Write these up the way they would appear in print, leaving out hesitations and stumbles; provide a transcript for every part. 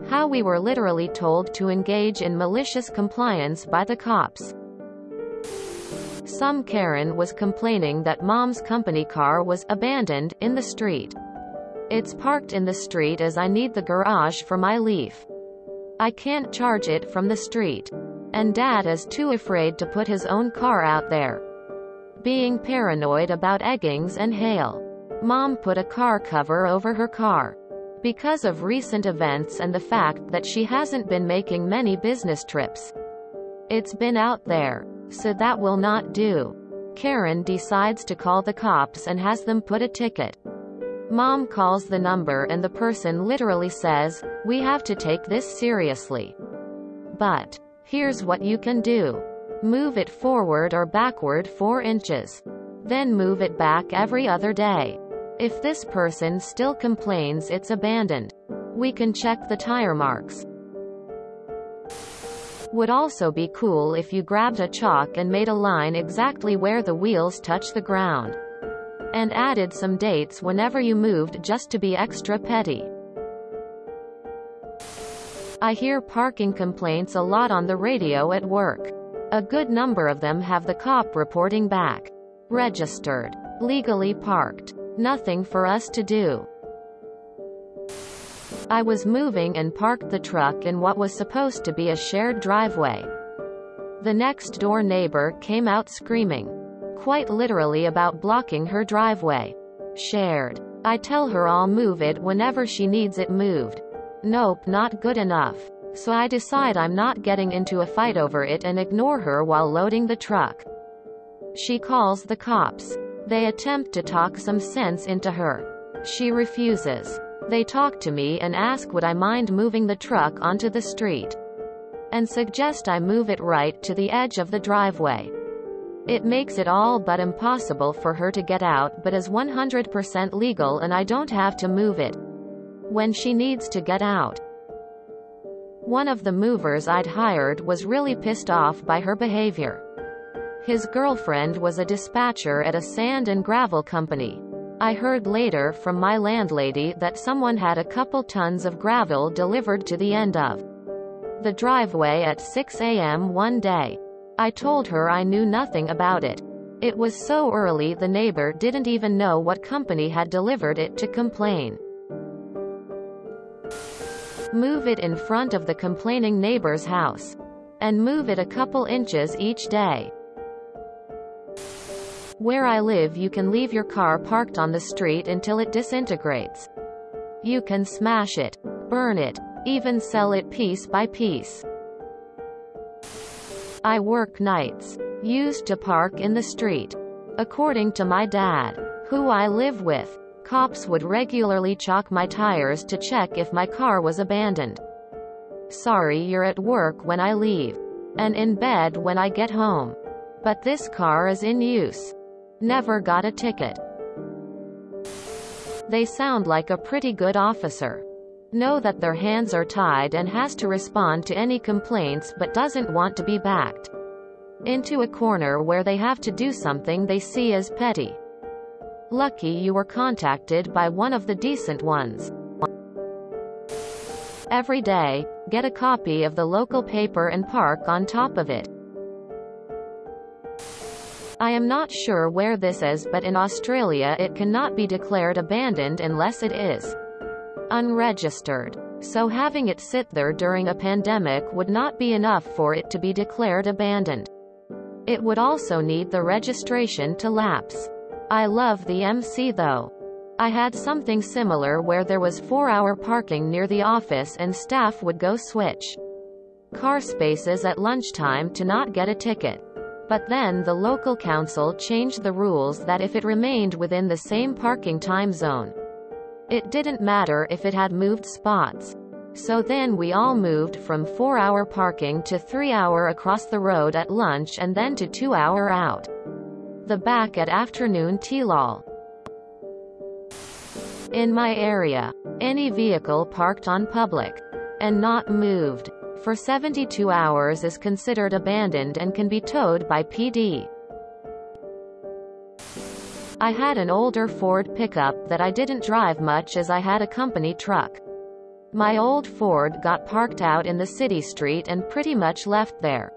How we were literally told to engage in malicious compliance by the cops. Some Karen was complaining that mom's company car was abandoned in the street. It's parked in the street as I need the garage for my Leaf. I can't charge it from the street. And dad is too afraid to put his own car out there. Being paranoid about eggings and hail. Mom put a car cover over her car. Because of recent events and the fact that she hasn't been making many business trips. It's been out there. So that will not do. Karen decides to call the cops and has them put a ticket. Mom calls the number and the person literally says, "We have to take this seriously. But here's what you can do. Move it forward or backward 4 inches. Then move it back every other day. If this person still complains it's abandoned, we can check the tire marks." Would also be cool if you grabbed a chalk and made a line exactly where the wheels touch the ground. And added some dates whenever you moved just to be extra petty. I hear parking complaints a lot on the radio at work. A good number of them have the cop reporting back. Registered. Legally parked. Nothing for us to do. I was moving and parked the truck in what was supposed to be a shared driveway. The next door neighbor came out screaming. Quite literally about blocking her driveway. Shared. I tell her I'll move it whenever she needs it moved. Nope, not good enough. So I decide I'm not getting into a fight over it and ignore her while loading the truck. She calls the cops. They attempt to talk some sense into her. She refuses. They talk to me and ask would I mind moving the truck onto the street. And suggest I move it right to the edge of the driveway. It makes it all but impossible for her to get out but is 100% legal and I don't have to move it when she needs to get out. One of the movers I'd hired was really pissed off by her behavior. His girlfriend was a dispatcher at a sand and gravel company. I heard later from my landlady that someone had a couple tons of gravel delivered to the end of the driveway at 6 a.m. one day. I told her I knew nothing about it. It was so early the neighbor didn't even know what company had delivered it to complain. Move it in front of the complaining neighbor's house. And move it a couple inches each day. Where I live you can leave your car parked on the street until it disintegrates. You can smash it, burn it, even sell it piece by piece. I work nights. Used to park in the street. According to my dad, who I live with, cops would regularly chalk my tires to check if my car was abandoned. Sorry you're at work when I leave. And in bed when I get home. But this car is in use. Never got a ticket. They sound like a pretty good officer. Know that their hands are tied and has to respond to any complaints but doesn't want to be backed into a corner where they have to do something they see as petty. Lucky you were contacted by one of the decent ones. Every day, get a copy of the local paper and park on top of it. I am not sure where this is but in Australia it cannot be declared abandoned unless it is unregistered. So having it sit there during a pandemic would not be enough for it to be declared abandoned. It would also need the registration to lapse. I love the MC though. I had something similar where there was 4-hour parking near the office and staff would go switch car spaces at lunchtime to not get a ticket. But then the local council changed the rules that if it remained within the same parking time zone, it didn't matter if it had moved spots. So then we all moved from 4-hour parking to 3-hour across the road at lunch and then to 2-hour out the back at afternoon tea lol. In my area, any vehicle parked on public and not moved for 72 hours is considered abandoned and can be towed by PD. I had an older Ford pickup that I didn't drive much as I had a company truck. My old Ford got parked out in the city street and pretty much left there.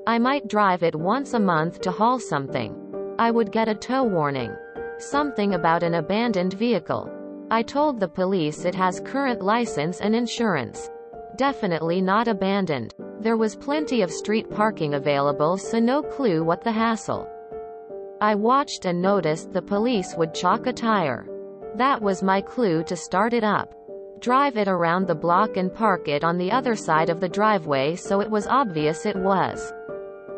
I might drive it once a month to haul something. I would get a tow warning. Something about an abandoned vehicle. I told the police it has current license and insurance. Definitely not abandoned. There was plenty of street parking available, so no clue what the hassle. I watched and noticed the police would chalk a tire. That was my clue to start it up. Drive it around the block and park it on the other side of the driveway so it was obvious it was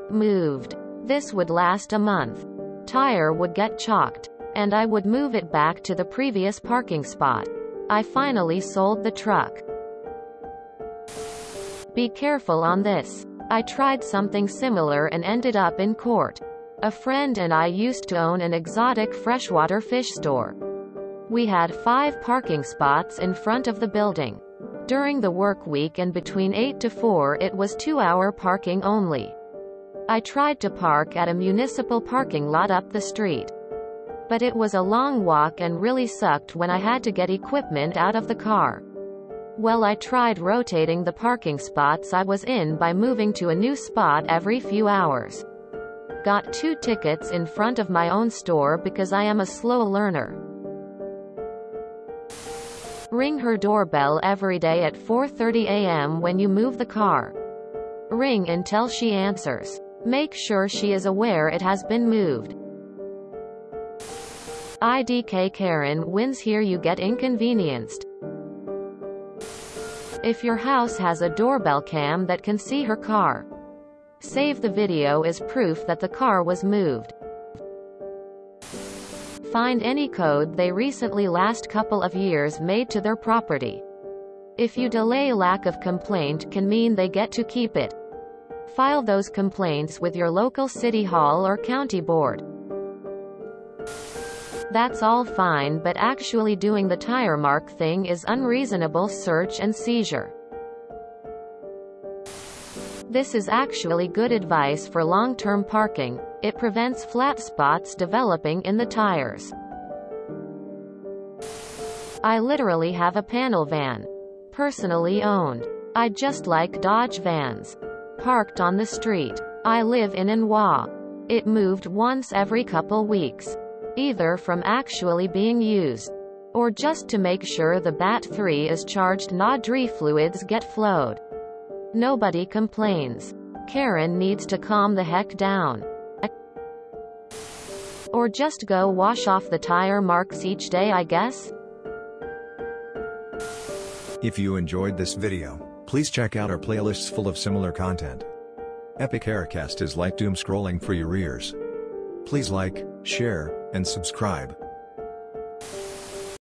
moved. This would last a month. Tire would get chalked, and I would move it back to the previous parking spot. I finally sold the truck. Be careful on this. I tried something similar and ended up in court. A friend and I used to own an exotic freshwater fish store. We had 5 parking spots in front of the building. During the work week and between 8 to 4 it was 2-hour parking only. I tried to park at a municipal parking lot up the street. But it was a long walk and really sucked when I had to get equipment out of the car. Well, I tried rotating the parking spots I was in by moving to a new spot every few hours. Got 2 tickets in front of my own store because I am a slow learner. Ring her doorbell every day at 4:30 a.m. when you move the car. Ring until she answers. Make sure she is aware it has been moved. IDK Karen wins, here you get inconvenienced. If your house has a doorbell cam that can see her car, save the video as proof that the car was moved. Find any code they recently last couple of years made to their property. If you delay, lack of complaint can mean they get to keep it. File those complaints with your local city hall or county board. That's all fine, but actually doing the tire mark thing is unreasonable search and seizure. This is actually good advice for long-term parking. It prevents flat spots developing in the tires. I literally have a panel van. Personally owned. I just like Dodge vans. Parked on the street. I live in Anwa. It moved once every couple weeks. Either from actually being used, or just to make sure the BAT3 is charged, nudity fluids get flowed. Nobody complains. Karen needs to calm the heck down. Or just go wash off the tire marks each day, I guess. If you enjoyed this video, please check out our playlists full of similar content. Epic Haircast is like doom scrolling for your ears. Please like, share, and subscribe.